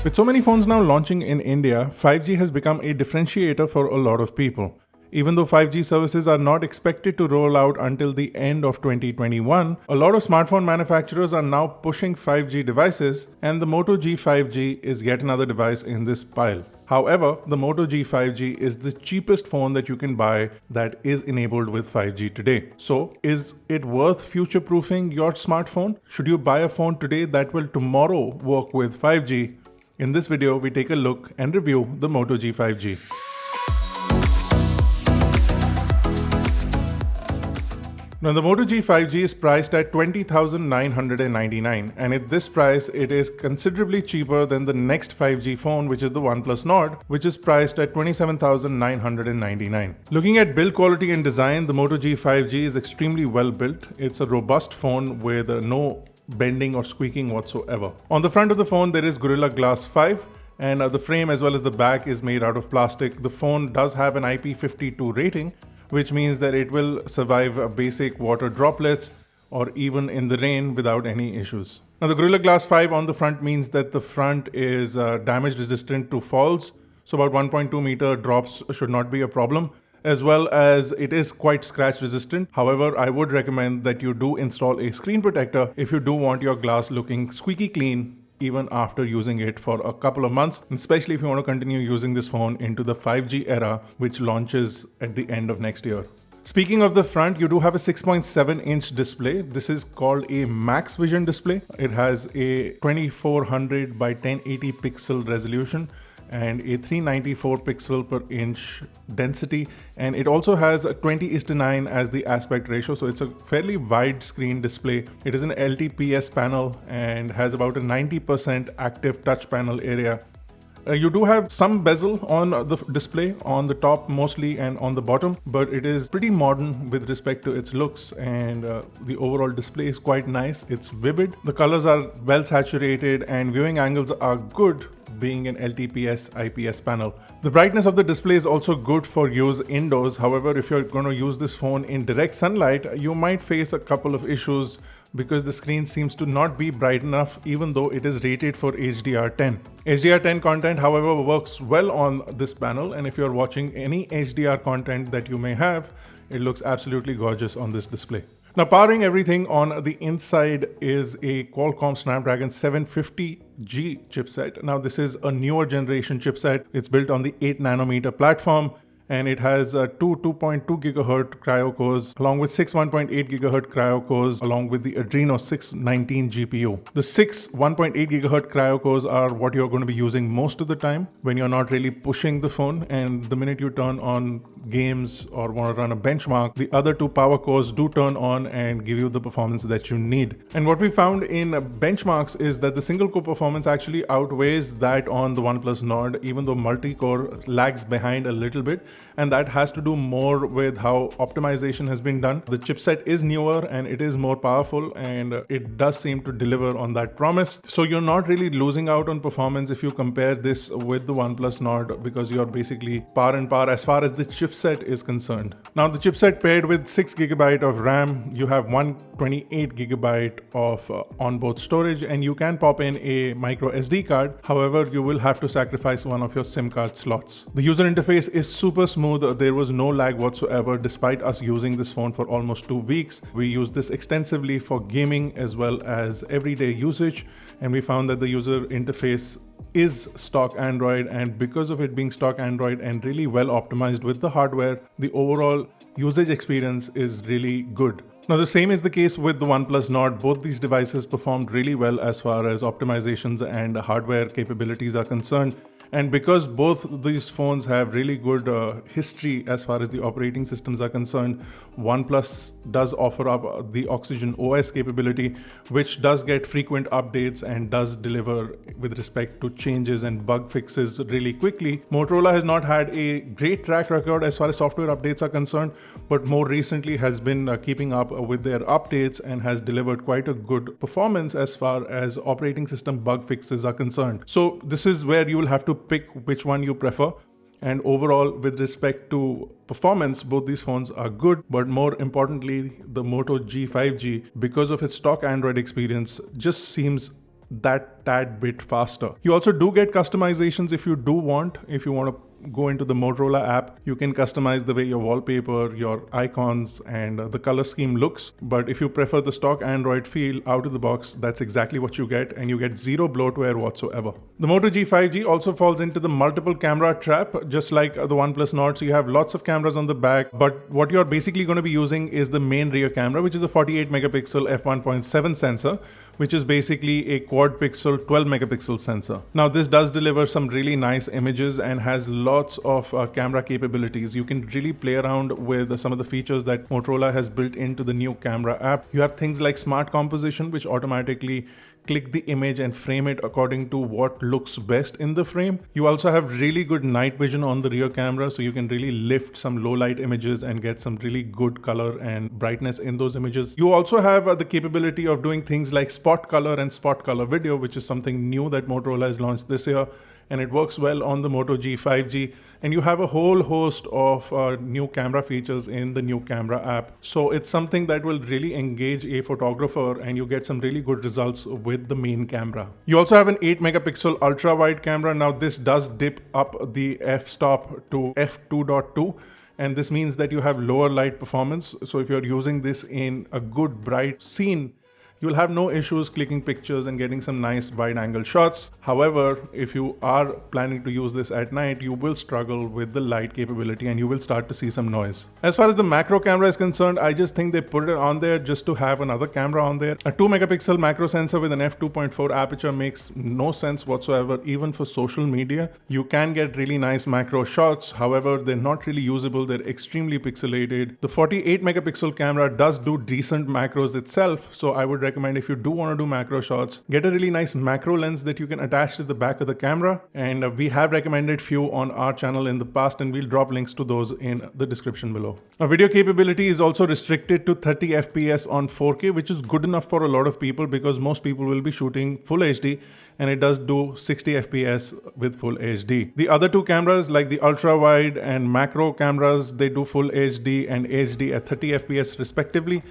With so many phones now launching in India, 5G has become a differentiator for a lot of people. Even though 5G services are not expected to roll out until the end of 2021, a lot of smartphone manufacturers are now pushing 5G devices, and the Moto G 5G is yet another device in this pile. However, the Moto G 5G is the cheapest phone that you can buy that is enabled with 5G today. So, is it worth future-proofing your smartphone? Should you buy a phone today that will tomorrow work with 5G? In this video, we take a look and review the Moto G 5G. Now, the Moto G 5G is priced at $20,999, and at this price, it is considerably cheaper than the next 5G phone, which is the OnePlus Nord, which is priced at $27,999. Looking at build quality and design, the Moto G 5G is extremely well built. It's a robust phone with no bending or squeaking whatsoever. On the front of the phone, there is Gorilla Glass 5. And the frame as well as the back is made out of plastic. The phone does have an IP52 rating, which means that it will survive basic water droplets or even in the rain without any issues. Now, the Gorilla Glass 5 on the front means that the front is damage resistant to falls, so about 1.2 meter drops should not be a problem, as well as it is quite scratch resistant. However, I would recommend that you do install a screen protector if you do want your glass looking squeaky clean even after using it for a couple of months, especially if you want to continue using this phone into the 5G era, which launches at the end of next year. Speaking of the front, you do have a 6.7-inch display. This is called a Max Vision display. It has a 2400 by 1080 pixel resolution and a 394 pixel per inch density, and it also has a 20:9 as the aspect ratio, so it's a fairly wide screen display. It is an LTPS panel and has about a 90% active touch panel area. You do have some bezel on the display on the top mostly and on the bottom, but it is pretty modern with respect to its looks, and the overall display is quite nice. It's vivid. The colors are well saturated and viewing angles are good, being an LTPS IPS panel. The brightness of the display is also good for use indoors. However, if you're going to use this phone in direct sunlight, you might face a couple of issues because the screen seems to not be bright enough even though it is rated for HDR10. HDR10 content, however, works well on this panel, and if you're watching any HDR content that you may have, it looks absolutely gorgeous on this display. Now, powering everything on the inside is a Qualcomm Snapdragon 750G chipset. Now, this is a newer generation chipset. It's built on the 8 nanometer platform, and it has two 2.2 gigahertz cryo cores along with 6 1.8 gigahertz cryo cores along with the Adreno 619 GPU. The 6 1.8 gigahertz cryo cores are what you're going to be using most of the time when you're not really pushing the phone, and the minute you turn on games or want to run a benchmark, the other two power cores do turn on and give you the performance that you need. And what we found in benchmarks is that the single core performance actually outweighs that on the OnePlus Nord, even though multi-core lags behind a little bit. And that has to do more with how optimization has been done. The chipset is newer and it is more powerful, and it does seem to deliver on that promise. So you're not really losing out on performance if you compare this with the OnePlus Nord, because you're basically par and par as far as the chipset is concerned. Now, the chipset paired with 6 GB of RAM, you have 128 GB of onboard storage, and you can pop in a micro SD card. However, you will have to sacrifice one of your SIM card slots. The user interface is super smooth. There was no lag whatsoever despite us using this phone for almost 2 weeks. We used this extensively for gaming as well as everyday usage, and we found that the user interface is stock Android, and because of it being stock Android and really well optimized with the hardware, the overall usage experience is really good. Now, the same is the case with the OnePlus Nord. Both these devices performed really well as far as optimizations and hardware capabilities are concerned. And because both these phones have really good history as far as the operating systems are concerned, OnePlus does offer up the Oxygen OS capability, which does get frequent updates and does deliver with respect to changes and bug fixes really quickly. Motorola has not had a great track record as far as software updates are concerned, but more recently has been keeping up with their updates and has delivered quite a good performance as far as operating system bug fixes are concerned. So this is where you will have to pick which one you prefer. And overall, with respect to performance, both these phones are good, but more importantly, the Moto G 5G, because of its stock Android experience, just seems that tad bit faster. You also do get customizations if you want to go into the Motorola app. You can customize the way your wallpaper, your icons, and the color scheme looks. But if you prefer the stock Android feel out of the box, that's exactly what you get, and you get zero bloatware whatsoever. The Moto G5G also falls into the multiple camera trap, just like the OnePlus Nord. So you have lots of cameras on the back, but what you're basically going to be using is the main rear camera, which is a 48 megapixel f1.7 sensor, which is basically a quad pixel 12 megapixel sensor. Now this does deliver some really nice images and has lots of camera capabilities. You can really play around with some of the features that Motorola has built into the new camera app. You have things like smart composition, which automatically click the image and frame it according to what looks best in the frame. You also have really good night vision on the rear camera, so you can really lift some low light images and get some really good color and brightness in those images. You also have the capability of doing things like spot color and spot color video, which is something new that Motorola has launched this year, and it works well on the Moto G5G. And you have a whole host of new camera features in the new camera app. So it's something that will really engage a photographer, and you get some really good results with the main camera. You also have an 8 megapixel ultra wide camera. Now this does dip up the f-stop to f2.2. And this means that you have lower light performance. So if you're using this in a good bright scene, you'll have no issues clicking pictures and getting some nice wide angle shots. However, if you are planning to use this at night, you will struggle with the light capability and you will start to see some noise. As far as the macro camera is concerned, I just think they put it on there just to have another camera on there. A 2 megapixel macro sensor with an f2.4 aperture makes no sense whatsoever, even for social media. You can get really nice macro shots. However, they're not really usable. They're extremely pixelated. The 48 megapixel camera does do decent macros itself. So I would recommend, if you do want to do macro shots, get a really nice macro lens that you can attach to the back of the camera. And we have recommended few on our channel in the past, and we'll drop links to those in the description below. Now, video capability is also restricted to 30 FPS on 4K, which is good enough for a lot of people because most people will be shooting full HD, and it does do 60 FPS with full HD. The other two cameras, like the ultra wide and macro cameras, they do full HD and HD at 30 FPS respectively.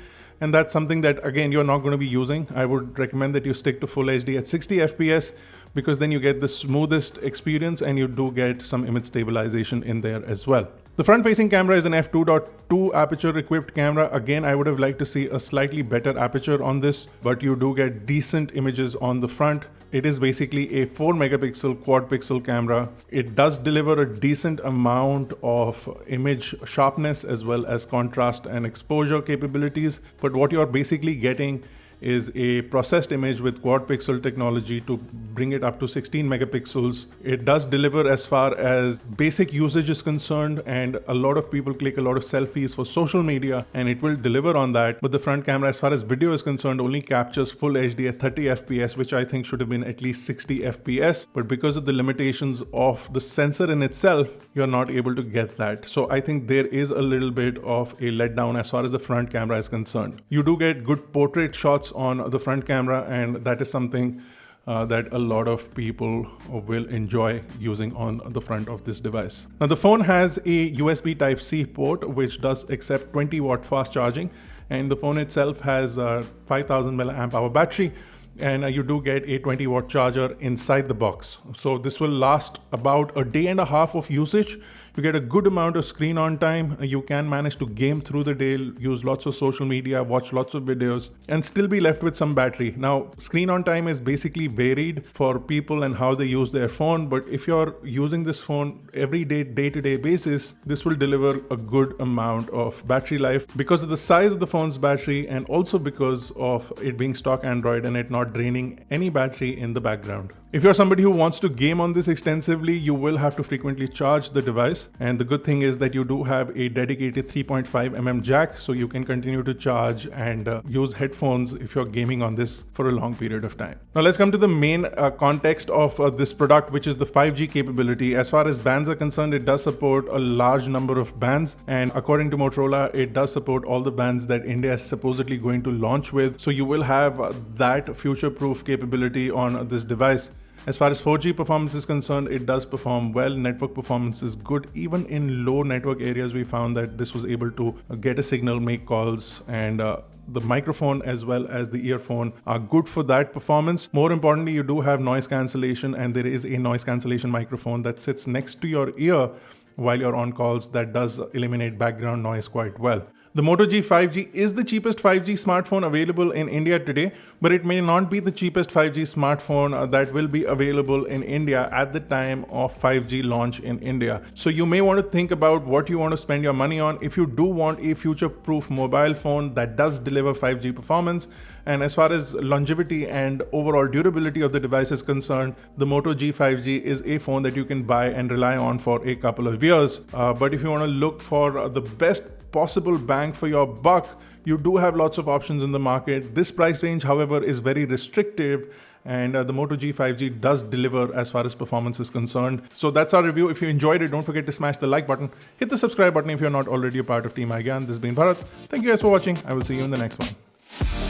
And that's something that, again, you're not going to be using. I would recommend that you stick to full HD at 60 FPS because then you get the smoothest experience and you do get some image stabilization in there as well. The front-facing camera is an f2.2 aperture-equipped camera. Again, I would have liked to see a slightly better aperture on this, but you do get decent images on the front. It is basically a 4 megapixel quad pixel camera. It does deliver a decent amount of image sharpness as well as contrast and exposure capabilities. But what you're basically getting is a processed image with quad pixel technology to bring it up to 16 megapixels. It does deliver as far as basic usage is concerned, and a lot of people click a lot of selfies for social media, and it will deliver on that. But the front camera, as far as video is concerned, only captures full HD at 30 FPS, which I think should have been at least 60 FPS. But because of the limitations of the sensor in itself, you're not able to get that. So I think there is a little bit of a letdown as far as the front camera is concerned. You do get good portrait shots on the front camera, and that is something that a lot of people will enjoy using on the front of this device. Now, the phone has a USB Type-C port which does accept 20 watt fast charging, and the phone itself has a 5000 milliamp hour battery, and you do get a 20 watt charger inside the box. So this will last about a day and a half of usage. You get a good amount of screen on time. You can manage to game through the day, use lots of social media, watch lots of videos, and still be left with some battery. Now, screen on time is basically varied for people and how they use their phone. But if you're using this phone every day-to-day basis, this will deliver a good amount of battery life because of the size of the phone's battery, and also because of it being stock Android and it not draining any battery in the background. If you're somebody who wants to game on this extensively, you will have to frequently charge the device. And the good thing is that you do have a dedicated 3.5mm jack, so you can continue to charge and use headphones if you're gaming on this for a long period of time. Now let's come to the main context of this product, which is the 5G capability. As far as bands are concerned, it does support a large number of bands, and according to Motorola, it does support all the bands that India is supposedly going to launch with. So you will have that future-proof capability on this device. As far as 4G performance is concerned, it does perform well. Network performance is good. Even in low network areas, we found that this was able to get a signal, make calls, and the microphone as well as the earphone are good for that performance. More importantly, you do have noise cancellation, and there is a noise cancellation microphone that sits next to your ear while you're on calls that does eliminate background noise quite well. The Moto G 5G is the cheapest 5G smartphone available in India today, but it may not be the cheapest 5G smartphone that will be available in India at the time of 5G launch in India. So you may want to think about what you want to spend your money on if you do want a future-proof mobile phone that does deliver 5G performance. And as far as longevity and overall durability of the device is concerned, the Moto G 5G is a phone that you can buy and rely on for a couple of years. But if you want to look for the best possible bang for your buck, you do have lots of options in the market. This price range, however, is very restrictive, and the Moto G 5G does deliver as far as performance is concerned. So that's our review. If you enjoyed it, don't forget to smash the like button, hit the subscribe button if you're not already a part of Team iGyan. This has been Bharat. Thank you guys for watching. I will see you in the next one.